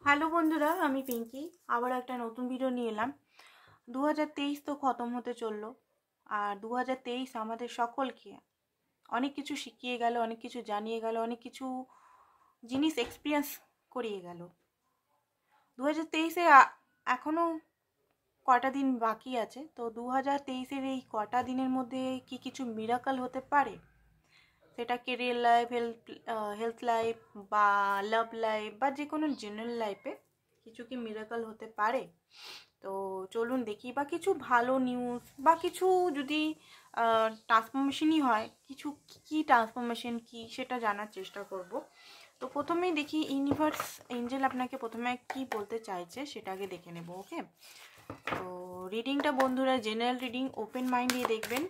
Hello বন্ধুরা, আমি পিঙ্কি আবার একটা নতুন ভিডিও নিয়ে এলাম। 2023 তো খতম হতে চললো, আর 2023 আমাদের সকলকে অনেক কিছু শিখিয়ে গেল, অনেক কিছু জানিয়ে গেল, অনেক কিছু জিনিস এক্সপিরিয়েন্স করিয়ে গেল। 2023-এ এখনও কটা দিন বাকি আছে, তো 2023-এর এই কটা দিনের মধ্যে কি কিছু মিরাকল হতে পারে, সেটা কেরিয়ার লাইফ, হেলথ লাইফ বা লাভ লাইফ বা যে কোনো জেনারেল লাইফে কিছু কি মিরাকল হতে পারে। তো চলুন দেখি, বা কিছু ভালো নিউজ বা কিছু যদি ট্রান্সফরমেশনই হয়, কিছু কি ট্রান্সফরমেশন কি সেটা জানার চেষ্টা করব। তো প্রথমেই দেখি ইউনিভার্স এঞ্জেল আপনাকে প্রথমে কি বলতে চাইছে সেটা আগে দেখে নেব। ওকে, তো রিডিংটা বন্ধুরা জেনারেল রিডিং, ওপেন মাইন্ড দিয়ে দেখবেন।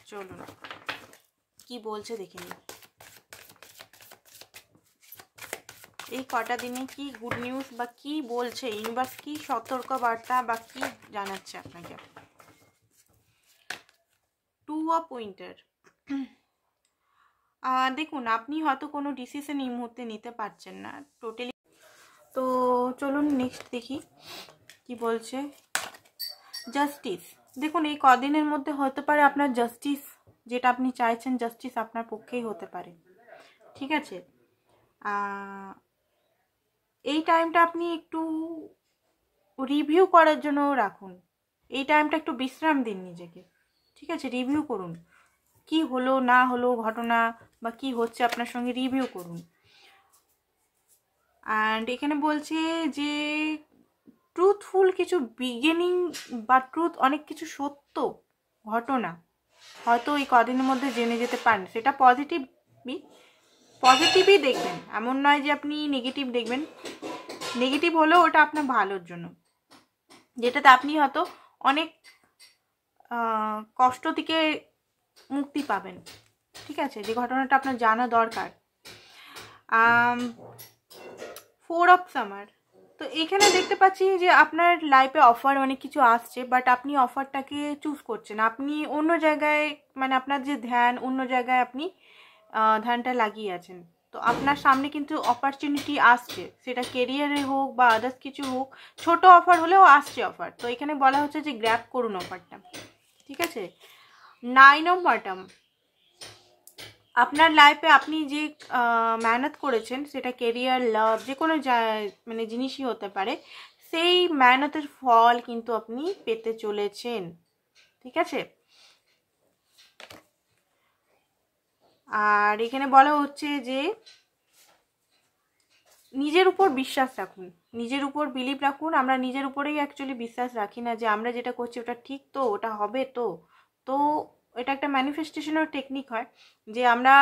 চলুন কি বলছে দেখে নিই। এই কটা দিনে কি গুড নিউজ বা কি বলছে ইউনিভার্স, কি সতর্ক বার্তা বা কি জানাচ্ছে আপনাকে। Two of pointer. দেখুন, আপনি হয়তো কোনো ডিসিশন এই মুহূর্তে নিতে পারছেন না টোটালি। তো চলুন নেক্সট দেখি কি বলছে। জাস্টিস। দেখুন, এই কদিনের মধ্যে হতে পারে আপনার জাস্টিস, যেটা আপনি চাইছেন জাস্টিস আপনার পক্ষেই হতে পারে। ঠিক আছে, এই টাইমটা আপনি একটু রিভিউ করার জন্য রাখুন। এই টাইমটা একটু বিশ্রাম দিন নিজেকে। ঠিক আছে, রিভিউ করুন কি হলো না হলো ঘটনা, বা কি হচ্ছে আপনার সঙ্গে, রিভিউ করুন। অ্যান্ড এখানে বলছে যে ট্রুথফুল কিছু বিগিনিং বা অনেক কিছু সত্য ঘটনা হয়তো এই কদিনের মধ্যে জেনে যেতে পারেন। সেটা পজিটিভই দেখবেন, এমন নয় যে আপনি নেগেটিভ দেখবেন। নেগেটিভ হলেও ওটা আপনার ভালোর জন্য, যেটাতে আপনি হয়তো অনেক কষ্ট থেকে মুক্তি পাবেন। ঠিক আছে, যে ঘটনাটা আপনার জানা দরকার। 4 অফ সামার। তো এখানে দেখতে পাচ্ছি যে আপনার লাইফে অফার অনেক কিছু আসছে, বাট আপনি অফারটাকে চুজ করছেন। আপনি অন্য জায়গায়, মানে আপনার যে ধ্যান অন্য জায়গায়, আপনি ধ্যানটা লাগিয়ে আছেন। তো আপনার সামনে কিন্তু অপরচুনিটি আসছে, সেটা কেরিয়ারে হোক বা আদার্স কিছু হোক। ছোট অফার হলেও আসছে অফার। তো এখানে বলা হচ্ছে যে গ্র্যাব করুন অফারটা। ঠিক আছে, 9 অফ বটম। আপনার লাইফে আপনি যে মেহনত করেছেন, সেটা কেরিয়ার, লাভ, যে কোনো মানে জিনিসই হতে পারে, সেই মেহনতের ফল কিন্তু আপনি পেতে চলেছেন। ঠিক আছে, আর এখানে বলা হচ্ছে যে নিজের উপর বিশ্বাস রাখুন, নিজের উপর বিলিভ রাখুন। আমরা নিজের উপরেই অ্যাকচুয়ালি বিশ্বাস রাখি না যে আমরা যেটা করছি ওটা ঠিক, তো ওটা হবে। তো তো এটা একটা ম্যানিফেস্টেশনের টেকনিক হয়, যে আমরা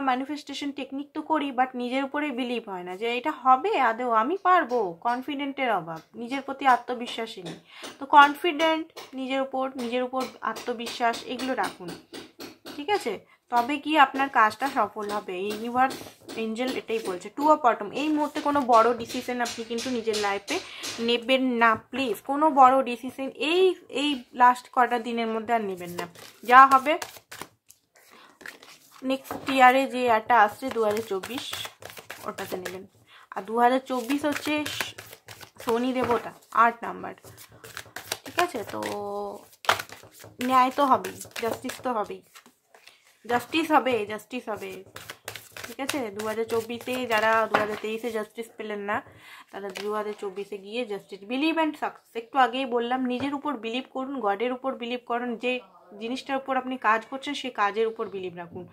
ম্যানিফেস্টেশন টেকনিক তো করি, বাট নিজের উপরেই বিলিভ হয় না যে এটা হবে আদৌ, আমি পারবো। কনফিডেন্টের অভাব, নিজের প্রতি আত্মবিশ্বাসী নেই। তো কনফিডেন্ট, নিজের উপর আত্মবিশ্বাস, এগুলো রাখুন। ঠিক আছে, তবে কি আপনার কাজটা সফল হবে। ইউনিভার্স এঞ্জেল এটাই বলছে। 2 অফ বটম। এই মুহূর্তে কোনো বড় ডিসিশন আপনি কিন্তু নিজের লাইফে নেবেন না প্লিজ। কোনো বড় ডিসিশন এই লাস্ট কটা দিনের মধ্যে আর নেবেন না। যা হবে নেক্সট ইয়ারে, যে ইয়ারটা আসছে 2024, ওটাতে নেবেন। আর 2024 হচ্ছে শনি দেবতা, 8 নাম্বার। ঠিক আছে, তো ন্যায় তো হবেই, জাস্টিস তো হবেই, জাস্টিস হবে। ঠিক আছে, 2024-এ যারা 2023-এ জাস্টিস পেলেন না, তারা 2024-এ গিয়ে জাস্টিস, বিলিভ অ্যান্ড সাকসেস। একটু আগেই বললাম, নিজের উপর বিলিভ করুন, গডের উপর বিলিভ করুন। যে জিনিসটার উপর আপনি কাজ করছেন সেই কাজের উপর বিলিভ রাখুন,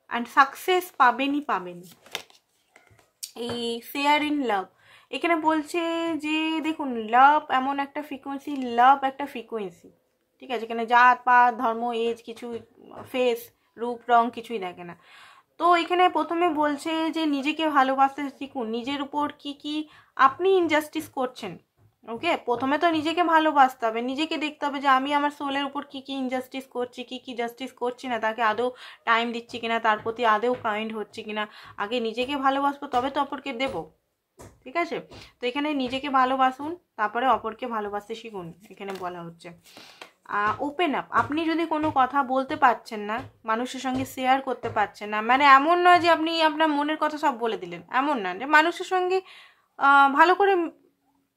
অ্যান্ড সাকসেস পাবেন। এই শেয়ার ইন লাভ, এখানে বলছে যে দেখুন, লাভ এমন একটা ফ্রিকোয়েন্সি, লাভ একটা ফ্রিকোয়েন্সি। ঠিক আছে, এখানে জাত পাত ধর্ম এজ কিছু, ফেস রূপ রং কিছুই দেখে না। তো এখানে প্রথমে বলছে যে নিজেকে ভালোবাসতে শিখুন। নিজের উপর কি আপনি ইনজাস্টিস করছেন। ওকে, প্রথমে তো নিজেকে ভালোবাসতে হবে, নিজেকে দেখতে হবে যে আমি আমার সোলের উপর কি ইনজাস্টিস করছি, কি জাস্টিস করছি না, তাকে আদৌ টাইম দিচ্ছি কিনা, তার প্রতি আদৌ কাইন্ড হচ্ছে কিনা। আগে নিজেকে ভালোবাসবো, তবে তো অপরকে দেবো। ঠিক আছে, তো এখানে নিজেকে ভালোবাসুন, তারপরে অপরকে ভালোবাসতে শিখুন, এখানে বলা হচ্ছে। Open up. আপনি যদি কোনো কথা বলতে পারছেন না, মানুষের সঙ্গে শেয়ার করতে পারছেন না, মানে এমন নয় যে আপনি আপনার মনের কথা সব বলে দিলেন, এমন না, যে মানুষের সঙ্গে ভালো করে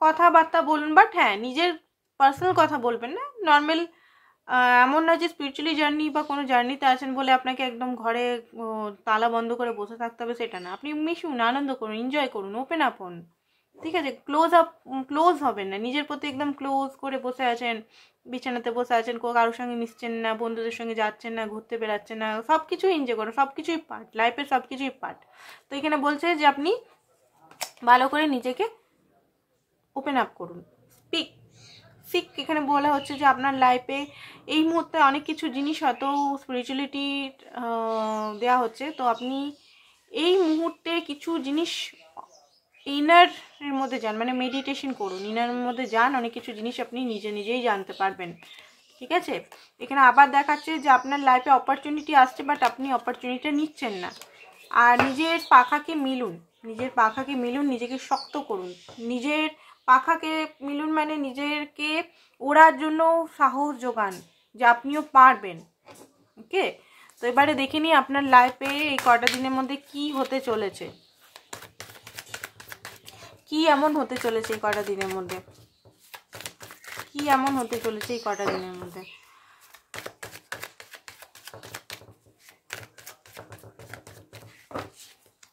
কথাবার্তা বলুন, বাট হ্যাঁ নিজের পার্সোনাল কথা বলবেন না, নর্মাল। এমন না যে স্পিরিচুয়ালি জার্নি বা কোনো জার্নিতে আছেন বলে আপনাকে একদম ঘরে তালা বন্ধ করে বসে থাকতে হবে, সেটা না। আপনি মিশুন, আনন্দ করুন, এনজয় করুন, ওপেন আপ হন, ঠিক আছে? ক্লোজ হবেন না, নিজের প্রতি একদম ক্লোজ করে বসে আছেন, বিছানাতে বসে আছেন, কারোর সঙ্গে মিশছেন না, বন্ধুদের সঙ্গে যাচ্ছেন না, ঘুরতে বেড়াচ্ছেন না, সব কিছুই এনজয় করুন, সব কিছুই পার্ট, লাইফের সব কিছুই পার্ট। তো এখানে বলছে যে আপনি ভালো করে নিজেকে ওপেন আপ করুন, স্পিক। এখানে বলা হচ্ছে যে আপনার লাইফে এই মুহূর্তে অনেক কিছু জিনিস হয়তো স্পিরিচুয়ালিটি দেওয়া হচ্ছে, তো আপনি এই মুহূর্তে কিছু জিনিস ইনারের মধ্যে যান, মানে মেডিটেশন করুন, ইনারের মধ্যে যান, অনেক কিছু জিনিস আপনি নিজেই জানতে পারবেন, ঠিক আছে? এখানে আবার দেখাচ্ছে যে আপনার লাইফে অপরচুনিটি আসছে, বাট আপনি অপরচুনিটিটা নিচ্ছেন না। আর নিজের পাখাকে মিলুন, নিজেকে শক্ত করুন, নিজের পাখাকে মিলুন, মানে নিজেকে ওড়ার জন্য সাহস যোগান যে আপনিও পারবেন। ওকে, তো এবারে দেখে নিই আপনার লাইফে এই কটা দিনের মধ্যে কি হতে চলেছে, কি এমন হতে চলেছে এই কটা দিনের মধ্যে, কি এমন হতে চলেছে এই কটা দিনের মধ্যে।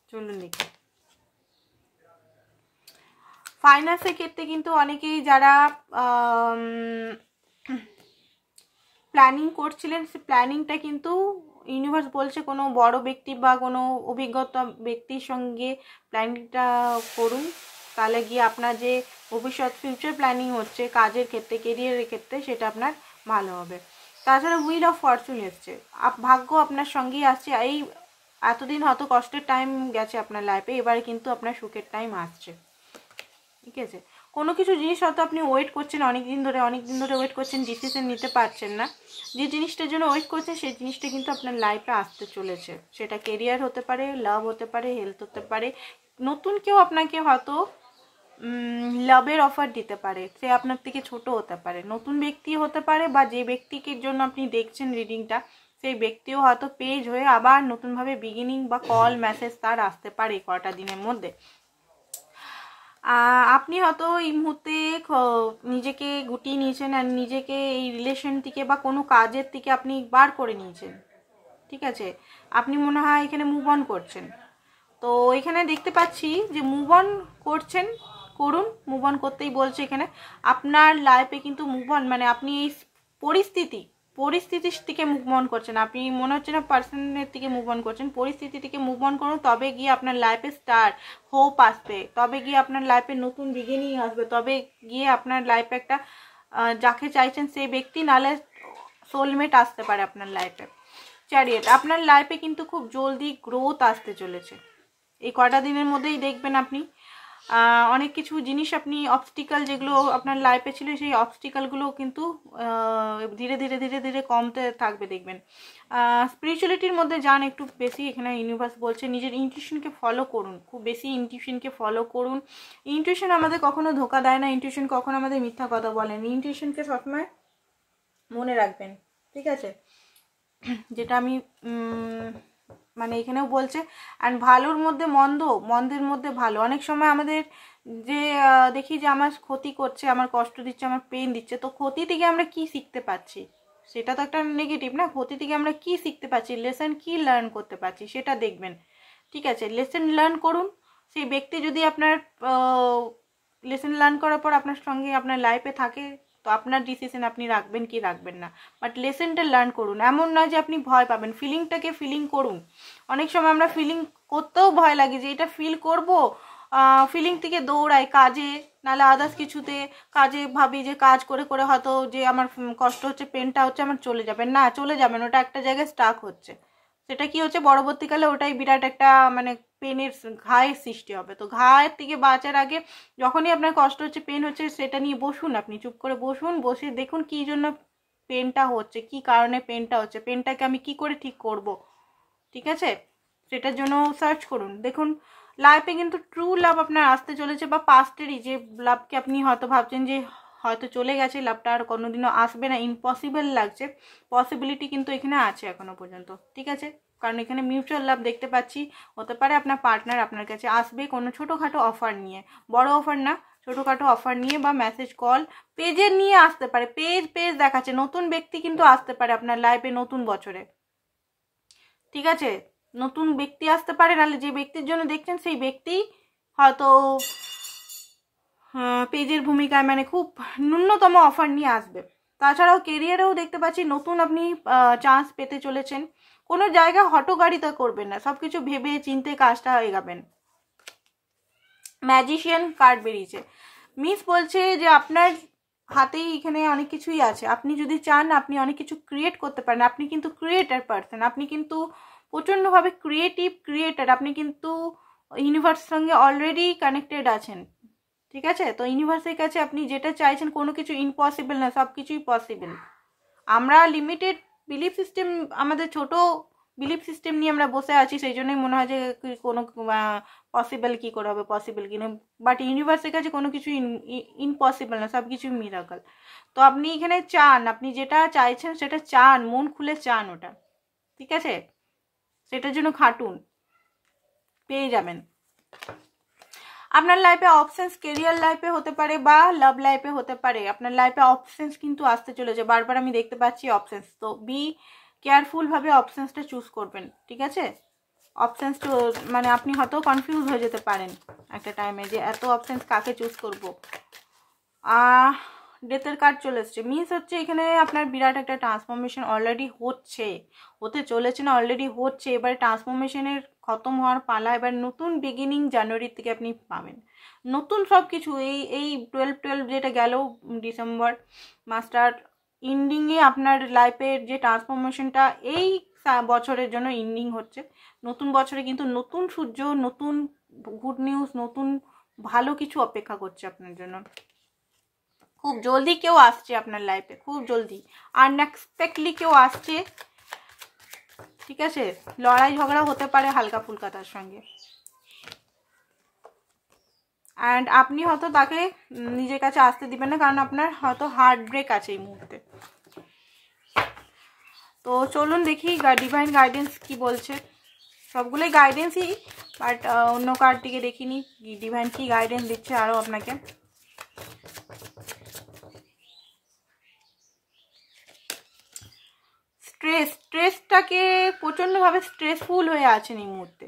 চলুন দেখি। ফাইন্যান্সের ক্ষেত্রে কিন্তু অনেকেই যারা প্ল্যানিং করছিলেন, সে প্ল্যানিংটা কিন্তু ইউনিভার্স বলছে কোনো বড় ব্যক্তি বা কোনো অভিজ্ঞতা ব্যক্তির সঙ্গে প্ল্যানিংটা করুন, তাহলে গিয়ে আপনার যে ভবিষ্যৎ ফিউচার প্ল্যানিং হচ্ছে কাজের ক্ষেত্রে, কেরিয়ারের ক্ষেত্রে, সেটা আপনার ভালো হবে। তাছাড়া হুইল অফ ফরচুন এসছে, ভাগ্য আপনার সঙ্গেই আসছে। এই এতদিন হয়তো কষ্টের টাইম গেছে আপনার লাইফে, এবারে কিন্তু আপনার সুখের টাইম আসছে, ঠিক আছে? কোনো কিছু জিনিস হয়তো আপনি ওয়েট করছেন অনেক দিন ধরে ওয়েট করছেন, ডিসিশন নিতে পারছেন না, যে জিনিসটার জন্য ওয়েট করছেন সেই জিনিসটা কিন্তু আপনার লাইফে আসতে চলেছে। সেটা কেরিয়ার হতে পারে, লাভ হতে পারে, হেলথ হতে পারে, নতুন কেউ আপনাকে হয়তো লাভের অফার দিতে পারে, সে আপনার থেকে ছোট হতে পারে, নতুন ব্যক্তি হতে পারে, বা যে ব্যক্তিকে জন্য আপনি দেখছেন রিডিংটা, সেই ব্যক্তিও হয়তো পেজ হয়ে আবার নতুনভাবে বিগিনিং বা কল মেসেজ তার আসতে পারে কটা দিনের মধ্যে। আপনি হয়তো এই মুহূর্তে নিজেকে গুটিয়ে নিয়েছেন, আর নিজেকে এই রিলেশন থেকে বা কোনো কাজের থেকে আপনি বার করে নিয়েছেন, ঠিক আছে? আপনি মনে হয় এখানে মুভ অন করছেন। তো এখানে দেখতে পাচ্ছি যে মুভ অন করুন, মুভ অন করতেই বলছে এখানে। আপনার লাইফে কিন্তু মুভ অন মানে আপনি এই পরিস্থিতির থেকে মুভ অন করছেন, আপনি মনে হচ্ছে না পার্সনের থেকে মুভ অন করছেন, পরিস্থিতি থেকে মুভ অন করুন, তবে গিয়ে আপনার লাইফে হোপ আসবে, তবে গিয়ে আপনার লাইফে নতুন বিগিনিং আসবে, তবে গিয়ে আপনার লাইফে একটা যাকে চাইছেন সেই ব্যক্তি, নালে সোলমেট আসতে পারে আপনার লাইফে। চ্যারিয়েট, আপনার লাইফে কিন্তু খুব জলদি গ্রোথ আসতে চলেছে এই কটা দিনের মধ্যেই। দেখবেন আপনি অনেক কিছু জিনিস, আপনি অবস্টিকাল যেগুলো আপনার লাইফে ছিল, সেই অবস্টিকালগুলো কিন্তু ধীরে ধীরে ধীরে ধীরে কমতে থাকবে, দেখবেন। স্পিরিচুয়ালিটির মধ্যে যান একটু বেশি, এখানে ইউনিভার্স বলছে নিজের ইনটিউশনকে ফলো করুন, খুব বেশি ইনটিউশনকে ফলো করুন। ইনটিউশন আমাদের কখনো ধোকা দেয় না, ইনটিউশন কখনো আমাদের মিথ্যা কথা বলেন, ইনটিউশনকে সবসময় মনে রাখবেন, ঠিক আছে? যেটা আমি মানে এখানেও বলছে। অ্যান্ড ভালোর মধ্যে মন্দ, মন্দের মধ্যে ভালো। অনেক সময় আমাদের যে দেখি যে আমার ক্ষতি করছে, আমার কষ্ট দিচ্ছে, আমার পেন দিচ্ছে, তো ক্ষতি থেকে আমরা কি শিখতে পাচ্ছি, সেটা তো একটা নেগেটিভ না। ক্ষতি থেকে আমরা কি শিখতে পাচ্ছি, লেসন কি লার্ন করতে পারছি, সেটা দেখবেন, ঠিক আছে? লেসন লার্ন করুন। সেই ব্যক্তি যদি আপনার লেসন লার্ন করার পর আপনার সঙ্গে আপনার লাইফে থাকে, তো আপনার ডিসিশন আপনি রাখবেন কি রাখবেন না, বাট লেসনটা লার্ন করুন। এমন নয় যে আপনি ভয় পাবেন, ফিলিংটাকে ফিলিং করুন। অনেক সময় আমরা ফিলিং করতেও ভয় লাগে যে এটা ফিল করব, ফিলিং থেকে দৌড়াই কাজে, নাহলে আদার্স কিছুতে, কাজে ভাবি যে কাজ করে করে হয়তো যে আমার কষ্ট হচ্ছে, পেনটা হচ্ছে, আমার চলে যাবে না, চলে যাবেন, ওটা একটা জায়গায় স্টাক হচ্ছে, সেটা কি হচ্ছে পরবর্তীকালে ওটাই বিরাট একটা মানে পেনের ঘায়ের সৃষ্টি হবে। তো ঘায়ের থেকে বাঁচার আগে যখনই আপনার কষ্ট হচ্ছে, পেন হচ্ছে, সেটা নিয়ে বসুন, আপনি চুপ করে বসুন, বসে দেখুন কি জন্য পেনটা হচ্ছে, কি কারণে পেনটা হচ্ছে, পেনটাকে আমি কি করে ঠিক করব, ঠিক আছে? সেটার জন্য সার্চ করুন। দেখুন লাইফে কিন্তু ট্রু লাভ আপনার আসতে চলেছে, বা পাস্টেরই যে লাভকে আপনি হয়তো ভাবছেন যে হয়তো চলে গেছে, লাভটা আর কোনোদিনও আসবে না, ইম্পসিবল লাগছে, পসিবিলিটি কিন্তু এখানে আছে এখনো পর্যন্ত। ঠিক আছে, কারণ এখানে মিউচুয়াল লাভ দেখতে পাচ্ছি। হতে পারে আপনার পার্টনার আপনার কাছে আসবে কোনো ছোটোখাটো অফার নিয়ে, বড় অফার না, ছোটোখাটো অফার নিয়ে বা মেসেজ কল পেজের নিয়ে আসতে পারে। পেজ দেখাচ্ছে, নতুন ব্যক্তি কিন্তু আসতে পারে আপনার লাইফে নতুন বছরে। ঠিক আছে, নতুন ব্যক্তি আসতে পারে, নাহলে যে ব্যক্তির জন্য দেখছেন সেই ব্যক্তি হয়তো পেজের ভূমিকায় মানে খুব ন্যূনতম অফার নিয়ে আসবে। তাছাড়াও কেরিয়ারেও দেখতে পাচ্ছি নতুন আপনি চান্স পেতে চলেছেন। কোনো জায়গায় হঠগাড়িতা করবেন না, সব কিছু ভেবে চিন্তে কাজটা এগাবেন। ম্যাজিশিয়ান কার্ড বেরিয়েছে, মিস বলছে যে আপনার হাতেই এখানে অনেক কিছুই আছে, আপনি যদি চান আপনি অনেক কিছু ক্রিয়েট করতে পারেন। আপনি কিন্তু ক্রিয়েটার পারসন, আপনি কিন্তু প্রচণ্ডভাবে ক্রিয়েটার, আপনি কিন্তু ইউনিভার্সের সঙ্গে অলরেডি কানেক্টেড আছেন। ঠিক আছে, তো ইউনিভার্সের কাছে আপনি যেটা চাইছেন কোনো কিছু ইম্পসিবল না, সব কিছুই পসিবল। আমরা লিমিটেড বিলিফ সিস্টেম, আমাদের ছোট বিলিফ সিস্টেম নিয়ে আমরা বসে আছি, সেই জন্যই মনে হয় যে কোনো পসিবল কী করে হবে, পসিবল কি না, বাট ইউনিভার্সের কাছে কোনো কিছু ইম্পসিবল না, সব কিছু মিরাকল। তো আপনি এখানে চান, আপনি যেটা চাইছেন সেটা চান, মন খুলে চান ওটা। ঠিক আছে, সেটার জন্য খাটুন, পেয়ে যাবেন। আপনার লাইফে অপশনস কেরিয়ার লাইফে হতে পারে বা লাভ লাইফে হতে পারে, আপনার লাইফে অপশনস কিন্তু আসতে চলেছে, বারবার আমি দেখতে পাচ্ছি অপশনস। তো বি কেয়ারফুলভাবে অপশনসটা চুজ করবেন। ঠিক আছে, অপশনস মানে আপনি হয়তো কনফিউজ হয়ে যেতে পারেন একটা টাইমে যে এত অপশনস কাকে চুজ করবো। ডেথের কার্ড চলে এসছে, মিনস হচ্ছে এখানে আপনার বিরাট একটা ট্রান্সফরমেশন অলরেডি হতে চলেছে না, অলরেডি হচ্ছে। এবার ট্রান্সফরমেশনের খতম হওয়ার পালা, এবার নতুন বিগিনিং জানুয়ারি থেকে আপনি পাবেন, নতুন সব কিছু। এই 12 যেটা গেল ডিসেম্বর মাসটার এন্ডিংয়ে আপনার লাইফের যে ট্রান্সফরমেশনটা এই বছরের জন্য এন্ডিং হচ্ছে। নতুন বছরে কিন্তু নতুন সূর্য, নতুন গুড নিউজ, নতুন ভালো কিছু অপেক্ষা করছে আপনার জন্য। খুব জলদি কেউ আসছে আপনার লাইফে, খুব জলদি, আনএক্সপেক্টলি কেউ আসছে। ঠিক আছে, লড়াই ঝগড়া হতে পারে হালকা ফুলকা তার সঙ্গে, অ্যান্ড আপনি হয়তো তাকে নিজের কাছে আসতে দিবেন না, কারণ আপনার হয়তো হার্ট ব্রেক আছে এই মুহূর্তে। তো চলুন দেখি ডিভাইন গাইডেন্স কি বলছে। সবগুলোই গাইডেন্সই, বাট অন্য কার্ডটিকে দেখিনি ডিভাইন কি গাইডেন্স দিচ্ছে আরও আপনাকে। স্ট্রেসটাকে প্রচণ্ডভাবে স্ট্রেসফুল হয়ে আছেন এই মুহূর্তে।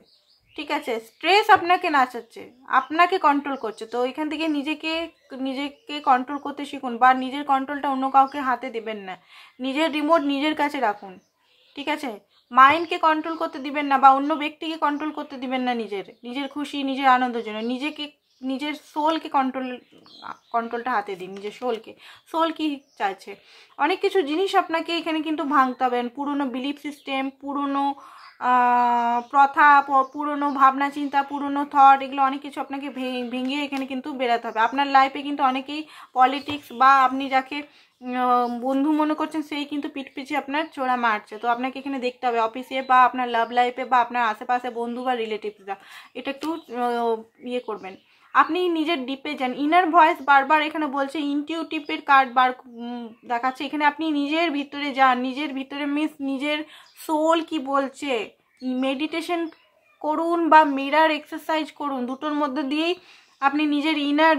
ঠিক আছে, স্ট্রেস আপনাকে নাচাচ্ছে, আপনাকে কন্ট্রোল করছে। তো এখান থেকে নিজেকে কন্ট্রোল করতে শিখুন, বা নিজের কন্ট্রোলটা অন্য কাউকে হাতে দেবেন না, নিজের রিমোট নিজের কাছে রাখুন। ঠিক আছে, মাইন্ডকে কন্ট্রোল করতে দিবেন না, বা অন্য ব্যক্তিকে কন্ট্রোল করতে দিবেন না। নিজের খুশি, নিজের আনন্দের জন্য নিজের সোলকে কন্ট্রোলটা হাতে দিন, নিজের সোল কি চাইছে। অনেক কিছু জিনিস আপনাকে এখানে কিন্তু ভাঙতে হবে, পুরনো বিলিফ সিস্টেম, পুরনো প্রথা, পুরনো ভাবনা চিন্তা, পুরনো থট, এগুলো অনেক কিছু আপনাকে ভেঙে এখানে কিন্তু বেরাতে হবে। আপনার লাইফে কিন্তু অনেকেই পলিটিক্স বা আপনি যাকে বন্ধু মনে করছেন সেই কিন্তু পিঠ পিছিয়ে আপনার চোরা মারছে। তো আপনাকে এখানে দেখতে হবে, অফিসে বা আপনার লাভ লাইফে বা আপনার আশেপাশে বন্ধু বা রিলেটিভসরা, এটা একটু ইয়ে করবেন। আপনি নিজের ডিপে যান, ইনার ভয়েস বারবার এখানে বলছে, ইনটিউটিভের কার্ড দেখাচ্ছে এখানে। আপনি নিজের ভিতরে যান, নিজের ভিতরে মিন্স নিজের সোল কি বলছে, মেডিটেশন করুন বা মিরার এক্সারসাইজ করুন, দুটোর মধ্যে দিয়েই আপনি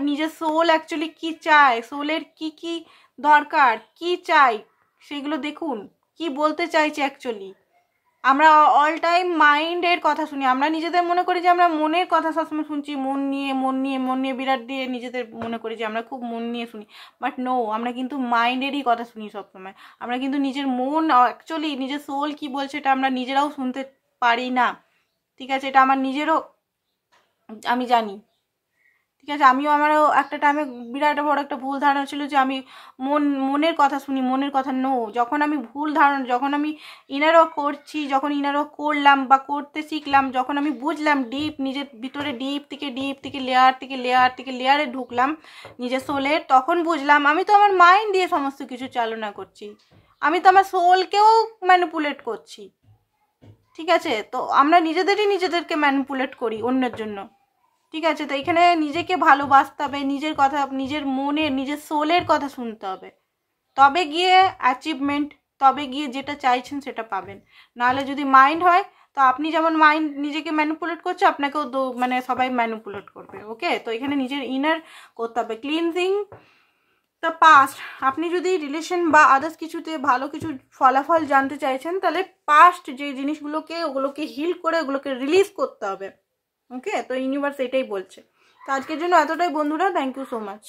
নিজের সোল অ্যাকচুয়ালি কি চায়, সোলের কি দরকার, কি চাই সেগুলো দেখুন, কি বলতে চাইছে অ্যাকচুয়ালি। আমরা অল টাইম মাইন্ডের কথা শুনি, আমরা নিজেদের মনে করি যে আমরা মনের কথা সবসময় শুনছি, মন নিয়ে বিরাট দিয়ে নিজেদের মনে করি যে আমরা খুব মন নিয়ে শুনি, বাট নো, আমরা কিন্তু মাইন্ডেরই কথা শুনি সবসময়। আমরা কিন্তু নিজের মন অ্যাকচুয়ালি নিজের সোল কি বলছে এটা আমরা নিজেরাও শুনতে পারি না। ঠিক আছে, এটা আমার নিজেরও আমি জানি। ঠিক আছে, আমারও একটা টাইমে বিরাট বড় একটা ভুল ধারণা ছিল যে আমি মনের কথা শুনি, মনের কথা নো। যখন আমি যখন আমি ইনার ওয়ার্ক করছি, যখন ইনার ওয়ার্ক করলাম বা করতে শিখলাম, যখন আমি বুঝলাম নিজের ভিতরে ডিপ থেকে লেয়ারে ঢুকলাম নিজের সোলের, তখন বুঝলাম আমি তো আমার মাইন্ড দিয়ে সমস্ত কিছু চালনা করছি, আমি তো আমার সোলকেও ম্যানিপুলেট করছি। ঠিক আছে, তো আমরা নিজেদেরকে ম্যানিপুলেট করি অন্যের জন্য। ঠিক আছে? তো এখানে নিজেকে ভালোবাসতে হবে, নিজের কথা, নিজের মনের, নিজের সোলের কথা শুনতে হবে, তবে গিয়ে অ্যাচিভমেন্ট, তবে গিয়ে যেটা চাইছেন সেটা পাবেন। নাহলে যদি মাইন্ড হয়, তো আপনি যেমন মাইন্ড নিজেকে ম্যানিপুলেট করছে, আপনাকেও মানে সবাই ম্যানিপুলেট করবে। ওকে, তো এখানে নিজের ইনার করতে হবে ক্লিনজিং দ্য পাস্ট। আপনি যদি রিলেশন বা আদার্স কিছুতে ভালো কিছু ফলাফল জানতে চাইছেন, তাহলে পাস্ট যে জিনিসগুলোকে, ওগুলোকে হিল করে ওগুলোকে রিলিজ করতে হবে। ওকে, তো ইউনিভার্স এটাই বলছে। তো আজকের জন্য এতটাই বন্ধুরা, থ্যাংক ইউ সো মাচ।